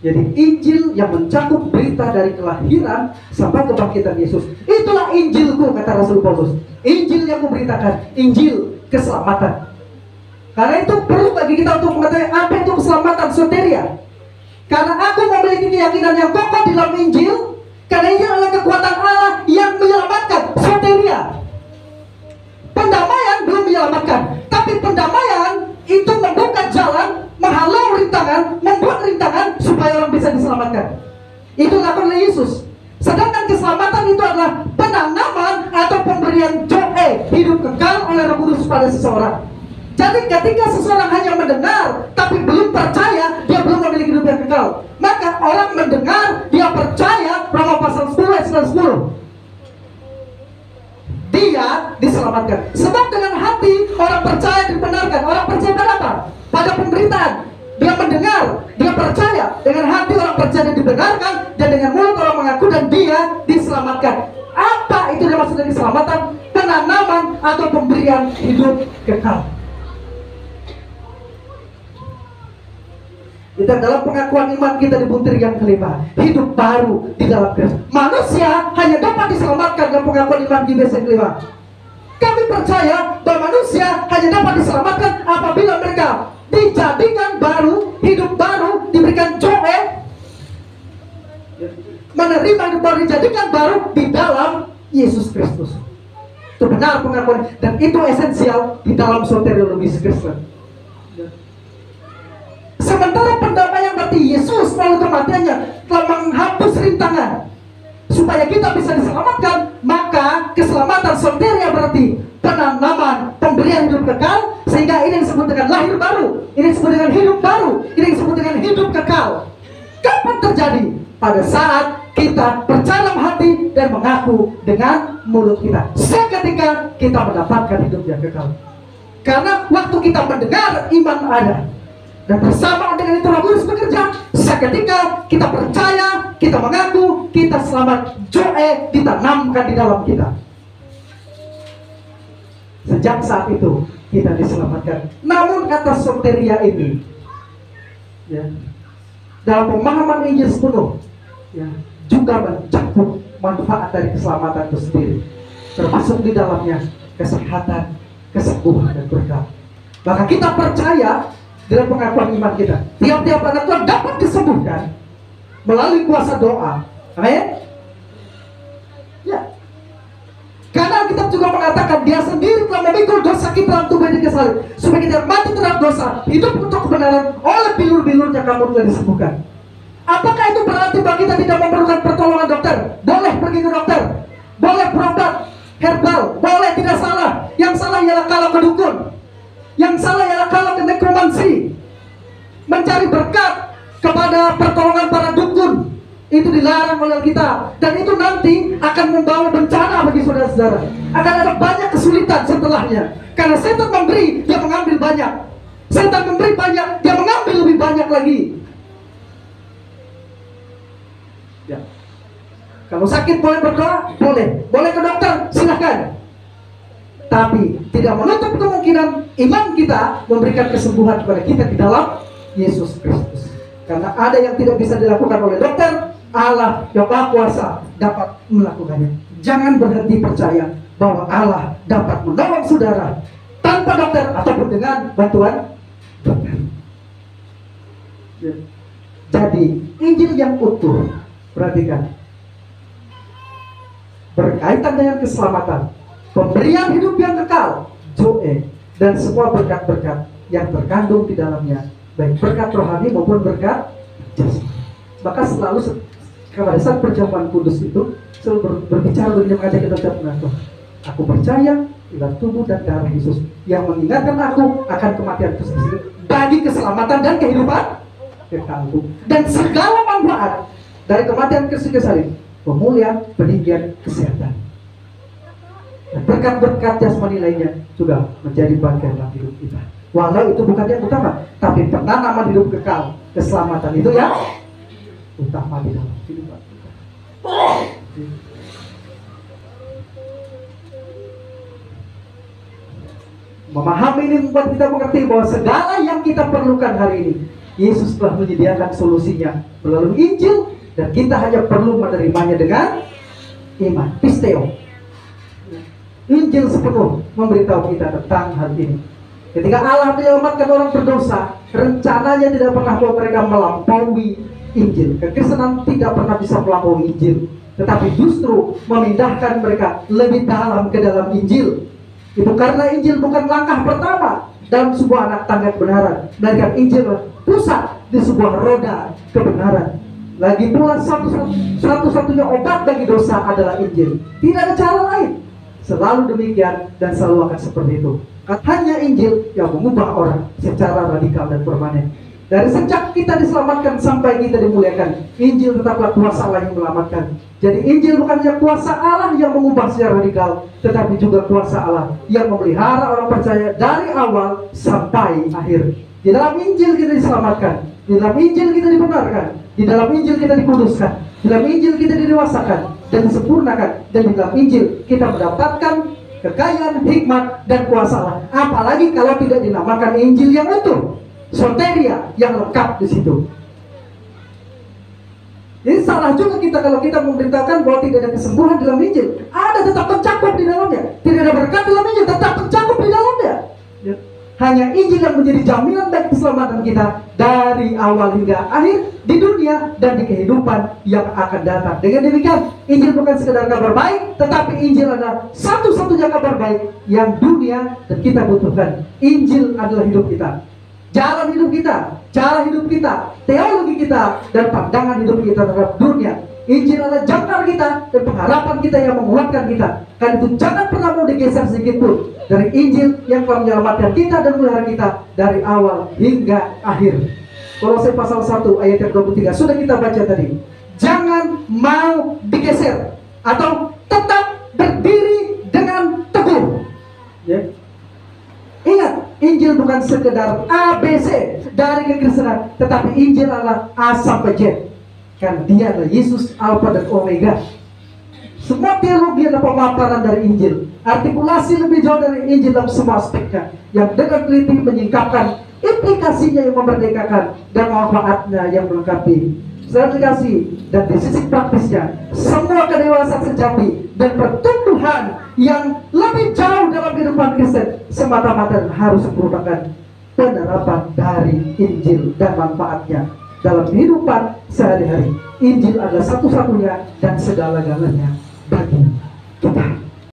Jadi Injil yang mencakup berita dari kelahiran sampai kebangkitan Yesus. Itulah Injilku, kata Rasul Paulus. Injil yang kuberitakan, Injil keselamatan. Karena itu perlu bagi kita untuk mengetahui apa itu keselamatan, soteria. Karena aku memiliki keyakinan yang kokoh di dalam Injil. Karena Injil adalah kekuatan Allah yang menyelamatkan, soteria. Pendamaian belum menyelamatkan, tapi pendamaian itu membuka jalan, menghalau rintangan, membuat rintangan supaya orang bisa diselamatkan. Itu dilakukan oleh Yesus. Sedangkan keselamatan itu adalah penanaman atau pemberian joe, hidup kekal oleh Roh Kudus pada seseorang. Jadi ketika seseorang hanya mendengar tapi belum percaya, dia belum memiliki hidup yang kekal. Maka orang mendengar, dia percaya, Roma pasal 10 ayat 10, dia diselamatkan. Sebab dengan hati orang percaya dibenarkan. Orang percaya apa? Pada pemberitaan. Dia mendengar, dia percaya. Dengan hati orang percaya dibenarkan, dan dengan mulut orang mengaku, dan dia diselamatkan. Apa itu yang maksud dari keselamatan? Penanaman atau pemberian hidup kekal. Itu dalam pengakuan iman kita di butir yang kelima, hidup baru di dalam Kristus. Manusia hanya dapat diselamatkan dalam pengakuan iman di yang kelima. Kami percaya bahwa manusia hanya dapat diselamatkan apabila mereka dijadikan baru, hidup baru, diberikan joe, menerima hidup baru, dijadikan baru di dalam Yesus Kristus. Itu benar pengakuan, dan itu esensial di dalam soteriologi Kristen. Sementara pendamaian berarti Yesus melalui kematiannya telah menghapus rintangan supaya kita bisa diselamatkan. Maka keselamatan soteria berarti penanaman, pemberian hidup kekal, sehingga ini disebut dengan lahir baru, ini disebut dengan hidup baru, ini disebut dengan hidup kekal. Kapan terjadi? Pada saat kita percaya dalam hati dan mengaku dengan mulut kita. Seketika kita mendapatkan hidup yang kekal. Karena waktu kita mendengar, iman ada. Dan bersama dengan itu Roh Kudus bekerja. Seketika kita percaya, kita mengaku, kita selamat, joe ditanamkan di dalam kita. Sejak saat itu kita diselamatkan. Namun kata soteria ini, ya, dalam pemahaman Injil sepenuh, ya, juga mencakup manfaat dari keselamatan itu sendiri, termasuk di dalamnya kesehatan, kesembuhan, dan berkat. Maka kita percaya dalam pengakuan iman kita, tiap-tiap anak Tuhan dapat disembuhkan melalui kuasa doa. Amin. Ya. Karena kita juga mengatakan dia sendiri telah memikul dosa kita dalam tubuh di salib, supaya kita mati terhadap dosa, hidup untuk kebenaran, oleh bilur-bilurnya kamu telah disembuhkan. Apakah itu berarti bahwa kita tidak memerlukan pertolongan dokter? Boleh pergi ke dokter, boleh berobat herbal, boleh, tidak salah. Yang salah ialah kalau ke dukun. Yang salah ialah kalau ke nekromansi, mencari berkat kepada pertolongan para dukun. Itu dilarang oleh kita, dan itu nanti akan membawa bencana bagi saudara-saudara. Akan ada banyak kesulitan setelahnya, karena setan memberi, dia mengambil banyak. Setan memberi banyak, dia mengambil lebih banyak lagi. Ya. Kalau sakit boleh berdoa, boleh ke dokter, silahkan. Tapi tidak menutup kemungkinan iman kita memberikan kesembuhan kepada kita di dalam Yesus Kristus. Karena ada yang tidak bisa dilakukan oleh dokter, Allah yang Maha Kuasa dapat melakukannya. Jangan berhenti percaya bahwa Allah dapat menolong saudara tanpa dokter ataupun dengan bantuan dokter. Jadi Injil yang utuh, perhatikan, berkaitan dengan keselamatan, pemberian hidup yang kekal, joe, dan semua berkat-berkat yang terkandung di dalamnya, baik berkat rohani maupun berkat jasmani. Maka selalu pada saat perjamuan kudus itu selalu berbicara dengan mengajak kita setiap mengaku, aku percaya dalam tubuh dan darah Yesus yang mengingatkan aku akan kematian Kristus bagi keselamatan dan kehidupan kekal. Dan segala manfaat dari kematian Kristus salib, pemulihan, peninggian, kesehatan, dan berkat-berkat jasmani lainnya juga menjadi bagian dalam hidup kita. Walau itu bukan yang utama, tapi penanaman hidup kekal, keselamatan itu yang utama di dalam kehidupan kita. Memahami ini membuat kita mengerti bahwa segala yang kita perlukan hari ini Yesus telah menyediakan solusinya melalui Injil, dan kita hanya perlu menerimanya dengan iman, pisteo. Injil sepenuh memberitahu kita tentang hal ini. Ketika Allah menyelamatkan orang berdosa, rencananya tidak pernah bahwa mereka melampaui Injil. Kekristenan tidak pernah bisa melampaui Injil, tetapi justru memindahkan mereka lebih dalam ke dalam Injil. Itu karena Injil bukan langkah pertama dalam sebuah anak tangga kebenaran, melainkan Injil pusat di sebuah roda kebenaran. Lagi pula satu-satunya obat bagi dosa adalah Injil. Tidak ada cara lain. Selalu demikian dan selalu akan seperti itu. Hanya Injil yang mengubah orang secara radikal dan permanen. Dari sejak kita diselamatkan sampai kita dimuliakan, Injil tetaplah kuasa Allah yang menyelamatkan. Jadi Injil bukan hanya kuasa Allah yang mengubah secara radikal, tetapi juga kuasa Allah yang memelihara orang percaya dari awal sampai akhir. Di dalam Injil kita diselamatkan, di dalam Injil kita dibenarkan, di dalam Injil kita dikuduskan, di dalam Injil kita didewasakan dan disempurnakan, dan di dalam Injil kita mendapatkan kekayaan, hikmat, dan kuasa Allah. Apalagi kalau tidak dinamakan Injil yang utuh, soteria yang lengkap di situ. Jadi salah juga kita kalau kita memberitakan bahwa tidak ada kesembuhan dalam Injil. Ada, tetap mencakup di dalamnya. Tidak ada berkat dalam Injil, tetap mencakup di dalamnya. Hanya Injil yang menjadi jaminan bagi keselamatan kita dari awal hingga akhir di dunia dan di kehidupan yang akan datang. Dengan demikian, Injil bukan sekedar kabar baik, tetapi Injil adalah satu-satunya kabar baik yang dunia dan kita butuhkan. Injil adalah hidup kita, jalan hidup kita, cara hidup kita, teologi kita, dan pandangan hidup kita terhadap dunia. Injil adalah jangkar kita dan pengharapan kita yang menguatkan kita. Karena itu jangan pernah mau digeser sedikit pun dari Injil yang telah menyelamatkan kita dan memelihara kita dari awal hingga akhir. Kolose pasal 1 ayat yang 23 sudah kita baca tadi. Jangan mau digeser atau tetap berdiri dengan teguh. Ya. Ingat, Injil bukan sekedar ABC dari kekristenan, tetapi Injil adalah A sampai Z. Karena dia adalah Yesus, Alfa dan Omega. Semua teologi adalah pemaparan dari Injil. Artikulasi lebih jauh dari Injil dalam semua aspeknya, yang dengan teliti menyingkapkan implikasinya yang memerdekakan dan manfaatnya yang melengkapi. Aplikasi dan di sisi praktisnya, semua kedewasaan sejati dan pertumbuhan yang lebih jauh dalam kehidupan Kristen semata-mata harus merupakan penerapan dari Injil dan manfaatnya dalam kehidupan sehari-hari. Injil adalah satu-satunya dan segala-galanya bagi kita.